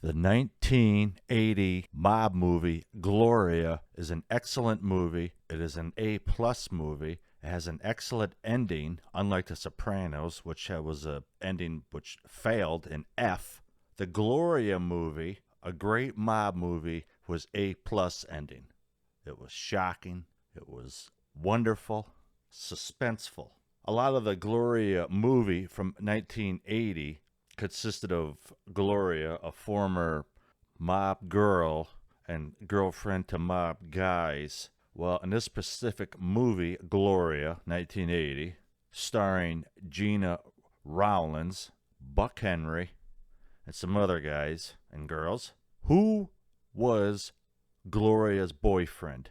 The 1980 mob movie Gloria is an excellent movie. It is an A-plus movie. It has an excellent ending, unlike The Sopranos, which was a ending which failed in F. The Gloria movie, a great mob movie, was A-plus ending. It was shocking. It was wonderful, suspenseful. A lot of the Gloria movie from 1980 consisted of Gloria, a former mob girl and girlfriend to mob guys. Well, in this specific movie, Gloria, 1980, starring Gina Rowlands, Buck Henry, and some other guys and girls, who was Gloria's boyfriend?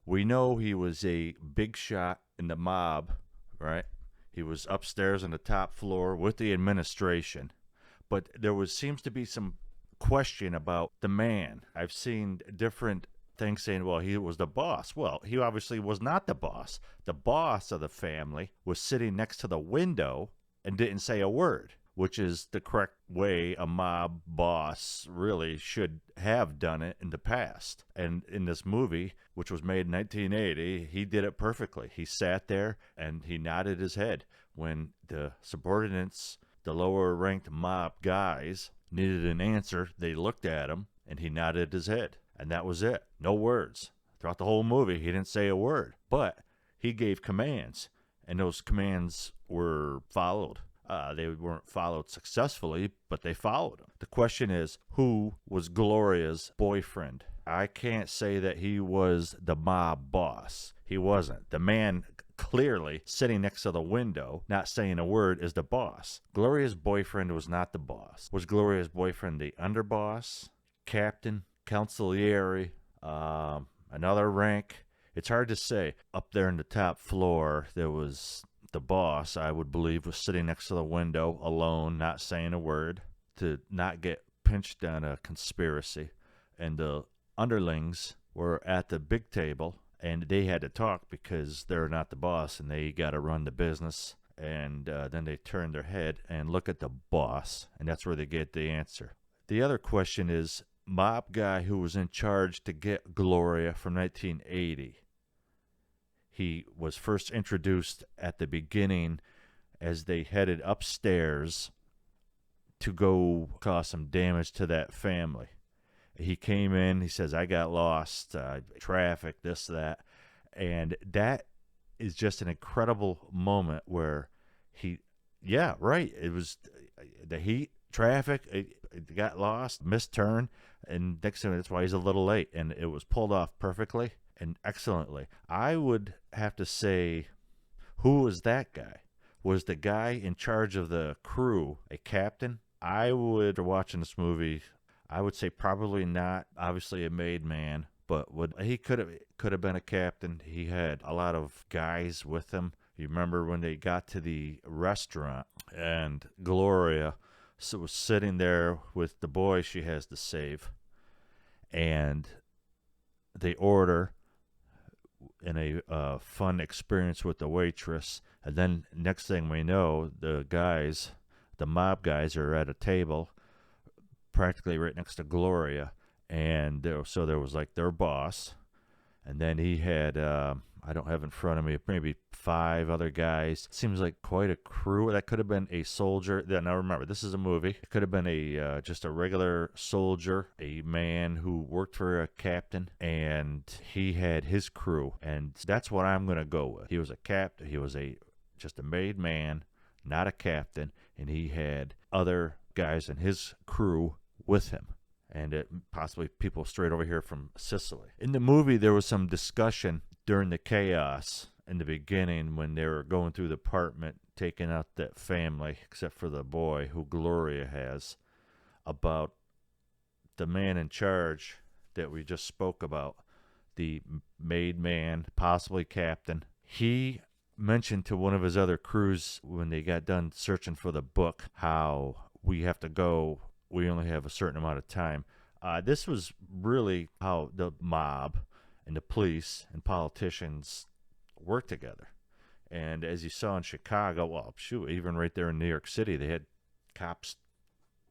We know he was a big shot in the mob, right? He was upstairs on the top floor with the administration. But there seems to be some question about the man. I've seen different things saying, well, he was the boss. Well, he obviously was not the boss. The boss of the family was sitting next to the window and didn't say a word, which is the correct way a mob boss really should have done it in the past. And in this movie, which was made in 1980, he did it perfectly. He sat there and he nodded his head when the subordinates, the lower ranked mob guys, needed an answer. They looked at him and he nodded his head. And that was it. No words. Throughout the whole movie, he didn't say a word. But he gave commands, and those commands were followed. They weren't followed successfully, but they followed them. The question is, who was Gloria's boyfriend? I can't say that he was the mob boss. He wasn't. The man clearly sitting next to the window, not saying a word, is the boss. Gloria's boyfriend was not the boss. Was Gloria's boyfriend the underboss, captain, consigliere, another rank? It's hard to say. Up there in the top floor, there was the boss, I would believe, was sitting next to the window alone, not saying a word, to not get pinched on a conspiracy. And the underlings were at the big table, and they had to talk because they're not the boss and they got to run the business. And then they turn their head and look at the boss, and that's where they get the answer. The other question is, mob guy who was in charge to get Gloria from 1980. He was first introduced at the beginning as they headed upstairs to go cause some damage to that family. He came in, he says, I got lost, traffic, this, that. And that is just an incredible moment where yeah, right. It was the heat, traffic, it got lost, missed turn. And next thing, that's why he's a little late. And it was pulled off perfectly and excellently. I would have to say, who was that guy? Was the guy in charge of the crew a captain? I would, watching this movie, I would say probably not. Obviously a made man, but he could have been a captain. He had a lot of guys with him. You remember when they got to the restaurant and Gloria was sitting there with the boy she has to save, and they order in a fun experience with the waitress, and then next thing we know, the mob guys are at a table practically right next to Gloria, and so there was like their boss, and then he had I don't have in front of me, maybe 5 other guys. Seems like quite a crew. That could have been a soldier. Now remember, this is a movie. It could have been just a regular soldier, a man who worked for a captain, and he had his crew, and that's what I'm going to go with. He was a captain. He was just a made man, not a captain, and he had other guys in his crew with him, and possibly people straight over here from Sicily. In the movie, there was some discussion during the chaos in the beginning when they were going through the apartment, taking out that family, except for the boy who Gloria has, about the man in charge that we just spoke about, the made man, possibly captain. He mentioned to one of his other crews when they got done searching for the book how we have to go, we only have a certain amount of time. This was really how the mob and the police and politicians work together. And as you saw in Chicago, well, shoot, even right there in New York City, they had cops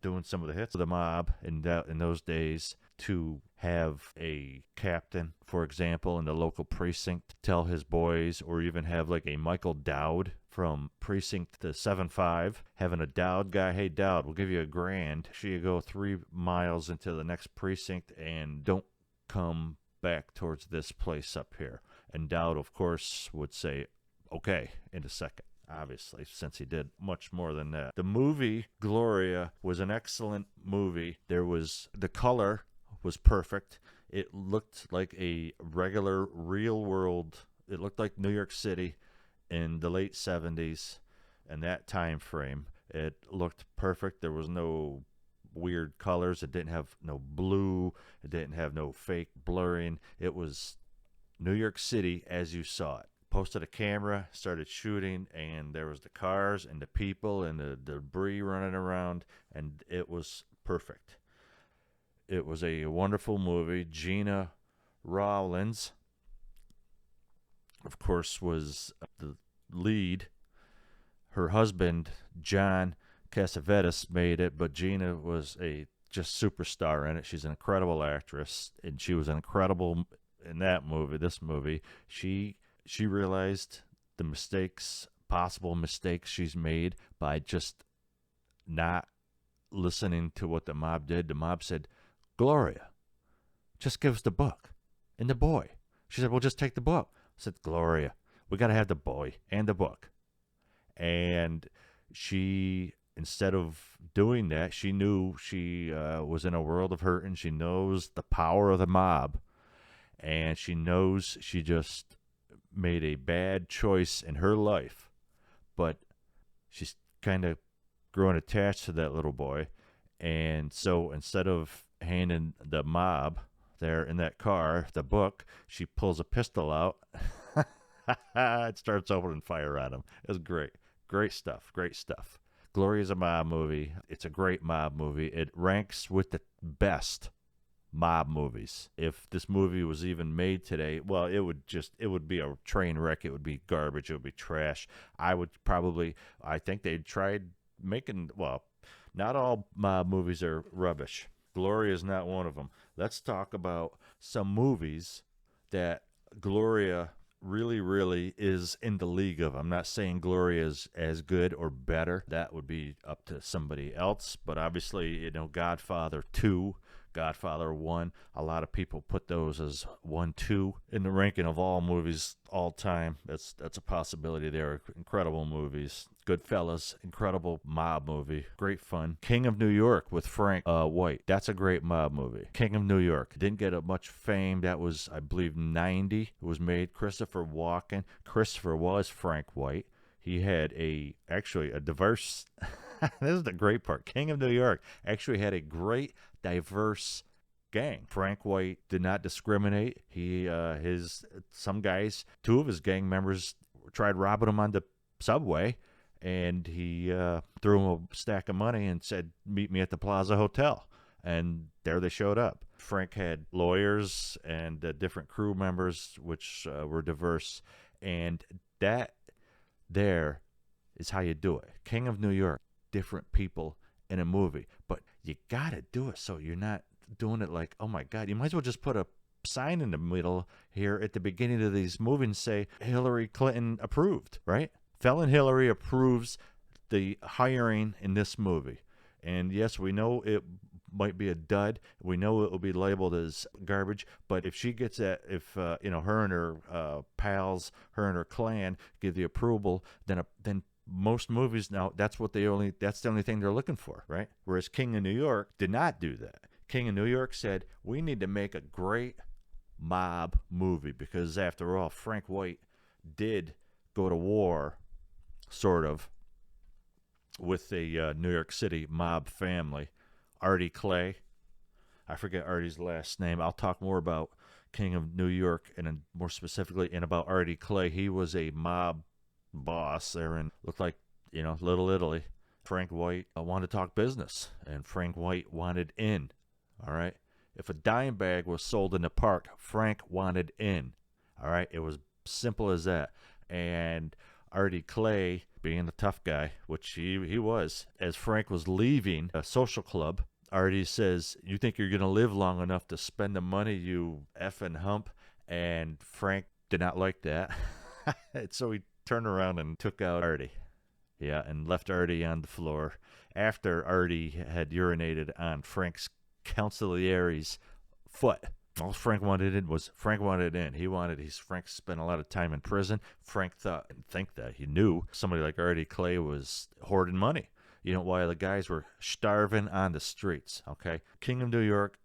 doing some of the hits of the mob in those days, to have a captain, for example, in the local precinct tell his boys, or even have like a Michael Dowd from precinct to 7-5, having a Dowd guy, hey Dowd, we'll give you $1,000. Sure, you go 3 miles into the next precinct and don't come back towards this place up here. And Dowd, of course, would say, okay, in a second. Obviously, since he did much more than that. The movie Gloria was an excellent movie. The color was perfect. It looked like a regular, real world. It looked like New York City in the late 70s and that time frame. It looked perfect. There was no weird colors. It didn't have no blue. It didn't have no fake blurring. It was New York City as you saw it. Posted a camera, started shooting, and there was the cars and the people and the debris running around, and it was perfect. It was a wonderful movie. Gina Rowlands, of course, was the lead. Her husband, John Cassavetes, made it, but Gina was a just superstar in it. She's an incredible actress, and she was incredible in that movie, this movie. She realized the possible mistakes she's made by just not listening to what the mob did. The mob said, Gloria, just give us the book and the boy. She said, well, just take the book. I said, Gloria, we got to have the boy and the book. And she, instead of doing that, she knew she was in a world of hurt, and she knows the power of the mob. And she knows she just made a bad choice in her life, but she's kind of growing attached to that little boy. And so instead of handing the mob there in that car the book, she pulls a pistol out. It starts opening fire at him. It was great stuff. Gloria's a mob movie. It's a great mob movie. It ranks with the best mob movies. If this movie was even made today, well, it would be a train wreck. It would be garbage. It would be trash. I think they tried making, well, not all mob movies are rubbish. Gloria is not one of them. Let's talk about some movies that Gloria really, really is in the league of. I'm not saying Gloria is as good or better. That would be up to somebody else. But obviously, Godfather 2, Godfather 1, a lot of people put those as 1, 2 in the ranking of all movies all time. That's a possibility. They're incredible movies. Goodfellas, incredible mob movie, great fun. King of New York with Frank White, that's a great mob movie. King of New York didn't get much fame. That was, I believe, 90. It was made. Christopher Walken. Christopher was Frank White. He had actually a diverse. This is the great part. King of New York actually had a great diverse gang. Frank White did not discriminate. Some guys, 2 of his gang members tried robbing him on the subway, and he threw him a stack of money and said, meet me at the Plaza Hotel. And there they showed up. Frank had lawyers and different crew members, which were diverse. And that there is how you do it. King of New York, different people in a movie. But you got to do it so you're not doing it like, oh my God. You might as well just put a sign in the middle here at the beginning of these movies and say Hillary Clinton approved, right? Felon Hillary approves the hiring in this movie. And yes, we know it might be a dud. We know it will be labeled as garbage. But if she gets that, if her and her pals, her and her clan give the approval, then most movies now, that's the only thing they're looking for, right? Whereas King of New York did not do that. King of New York said, we need to make a great mob movie, because after all, Frank White did go to war, sort of, with the New York City mob family. Artie Clay, I forget Artie's last name. I'll talk more about King of New York and more specifically about Artie Clay. He was a mob boss there and looked like, Little Italy. Frank White wanted to talk business, and Frank White wanted in. All right. If a dime bag was sold in the park, Frank wanted in. All right. It was simple as that. And Artie Clay, being a tough guy, which he was, as Frank was leaving a social club, Artie says, "You think you're going to live long enough to spend the money, you effing hump?" And Frank did not like that. So he turned around and took out Artie. Yeah, and left Artie on the floor after Artie had urinated on Frank's consigliere's foot. All Frank wanted in was Frank wanted in. Frank spent a lot of time in prison. Frank he knew somebody like Artie Clay was hoarding money. You know, while the guys were starving on the streets. Okay, King of New York,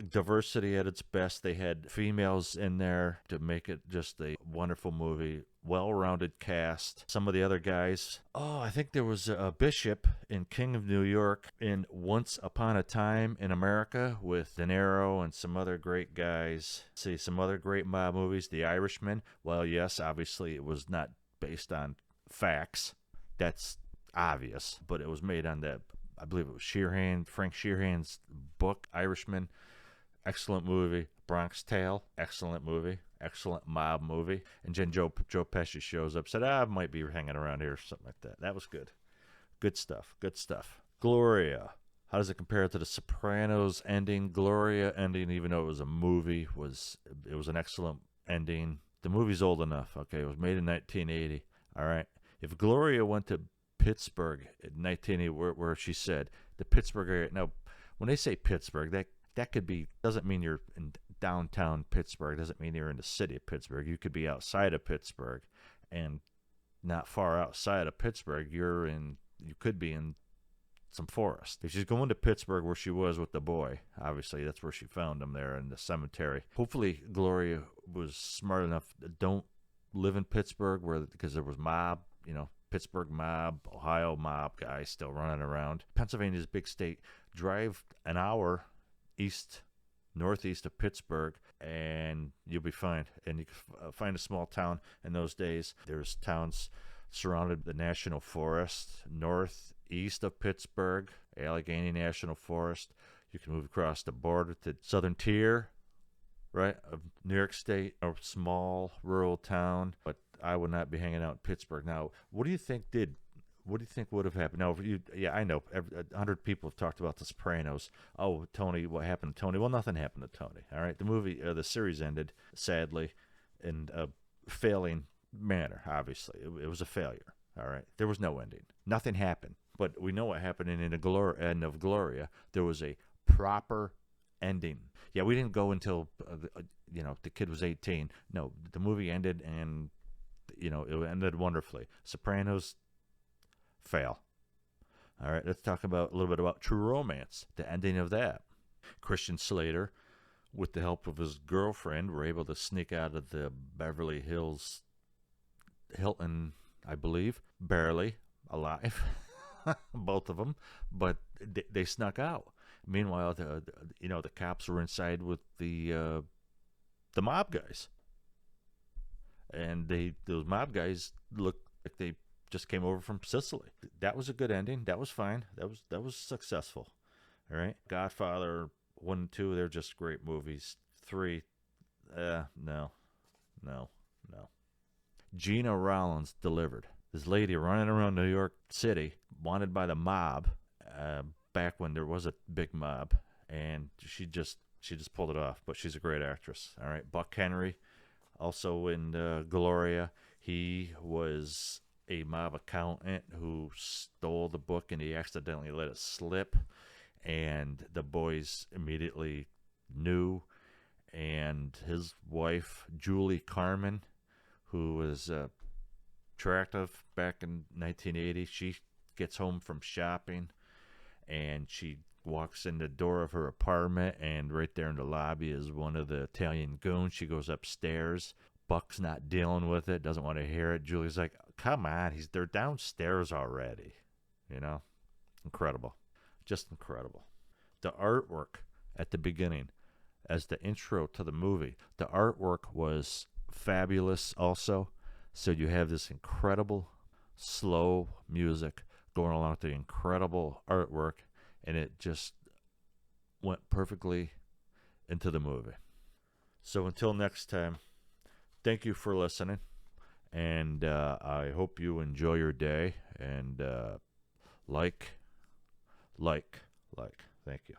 diversity at its best. They had females in there to make it just a wonderful movie. Well-rounded cast. Some of the other guys. Oh, I think there was a Bishop in King of New York in Once Upon a Time in America with De Niro and some other great guys. See, some other great mob movies. The Irishman. Well, yes, obviously it was not based on facts. That's obvious. But it was made on that, I believe it was Frank Sheeran's book, Irishman. Excellent movie. Bronx Tale, excellent movie, excellent mob movie. And then Joe Pesci shows up, said, I might be hanging around here or something like that. That was good. Good stuff. Good stuff. Gloria. How does it compare to The Sopranos ending? Gloria ending, even though it was a movie, it was an excellent ending. The movie's old enough. Okay, it was made in 1980. All right. If Gloria went to Pittsburgh in 1980, where she said the Pittsburgh area. Now, when they say Pittsburgh, that could be, doesn't mean you're in downtown Pittsburgh, doesn't mean you're in the city of Pittsburgh. You could be outside of Pittsburgh, and not far outside of Pittsburgh, you could be in some forest. If she's going to Pittsburgh where she was with the boy, obviously that's where she found him, there in the cemetery. Hopefully Gloria was smart enough to don't live in Pittsburgh because there was mob, Pittsburgh mob, Ohio mob guys still running around. Pennsylvania's a big state. Drive an hour northeast of Pittsburgh, and you'll be fine. And you can find a small town in those days. There's towns surrounded the National Forest, northeast of Pittsburgh, Allegheny National Forest. You can move across the border to southern tier, right, of New York State, a small rural town. But I would not be hanging out in Pittsburgh. Now, what do you think would have happened? Now, I know 100 people have talked about The Sopranos. Oh, Tony, what happened to Tony? Well, nothing happened to Tony. All right, the series ended sadly in a failing manner. Obviously, it was a failure. All right, there was no ending. Nothing happened. But we know what happened in the end of Gloria. There was a proper ending. Yeah, we didn't go until the kid was 18. No, the movie ended, and it ended wonderfully. Sopranos. Fail. All right, let's talk a little bit about True Romance, the ending of that. Christian Slater, with the help of his girlfriend, were able to sneak out of the Beverly Hills Hilton, I believe, barely alive, both of them, but they snuck out. Meanwhile, the cops were inside with the mob guys, and those mob guys looked like they just came over from Sicily. That was a good ending. That was fine. That was successful. All right. Godfather 1 and 2, they're just great movies. 3, no. Gina Rollins delivered. This lady running around New York City, wanted by the mob, back when there was a big mob, and she just pulled it off. But she's a great actress. All right. Buck Henry, also in Gloria. He was a mob accountant who stole the book, and he accidentally let it slip, and the boys immediately knew. And his wife, Julie Carmen, who was attractive back in 1980, she gets home from shopping, and she walks in the door of her apartment, and right there in the lobby is one of the Italian goons. She goes upstairs. Buck's not dealing with it, doesn't want to hear it. Julie's like, come on, they're downstairs already. Incredible. Just incredible. The artwork at the beginning, as the intro to the movie, the artwork was fabulous also. So you have this incredible slow music going along with the incredible artwork, and it just went perfectly into the movie. So until next time, thank you for listening, And I hope you enjoy your day. And like. Thank you.